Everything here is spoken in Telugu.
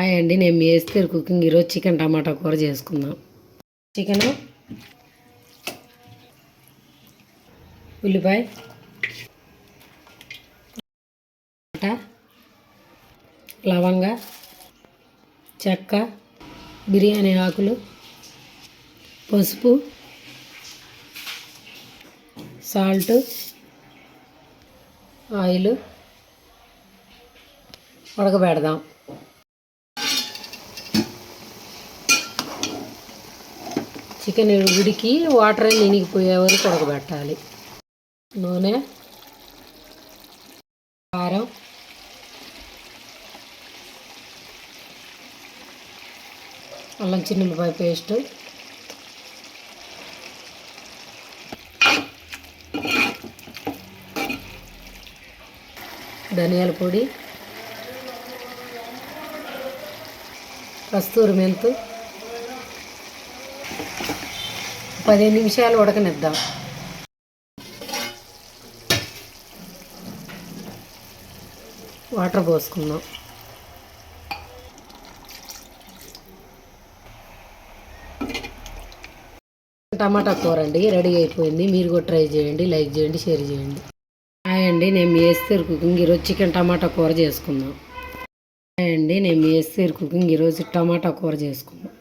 హాయ్ అండి, నేను మీ ఎస్తేర్ కుకింగ్. ఈరోజు చికెన్ టమాటా కూర చేసుకుందాం. చికెను, ఉల్లిపాయ, లవంగ, చెక్క, బిర్యానీ ఆకులు, పసుపు, సాల్ట్, ఆయిల్ ఉడకబెడదాం. చికెన్ ఉడికి వాటర్ ఇనిగిపోయే వరకు ఉడకబెట్టాలి. నూనె, కారం, అల్లం చిన్నులపాయ పేస్ట్, ధనియాల పొడి, కస్తూరి మెంతు, 15 నిమిషాలు ఉడకనిద్దాం. వాటర్ పోసుకుందాం. టమాటా కూర అండి రెడీ అయిపోయింది. మీరు కూడా ట్రై చేయండి, లైక్ చేయండి, షేర్ చేయండి. హాయ్ అండి, నేను మీ ఎస్తేర్ కుకింగ్. ఈరోజు చికెన్ టమాటా కూర చేసుకుందాం. హాయ్ అండి, నేను మీ ఎస్తేర్ కుకింగ్. ఈరోజు టమాటా కూర చేసుకుందాం.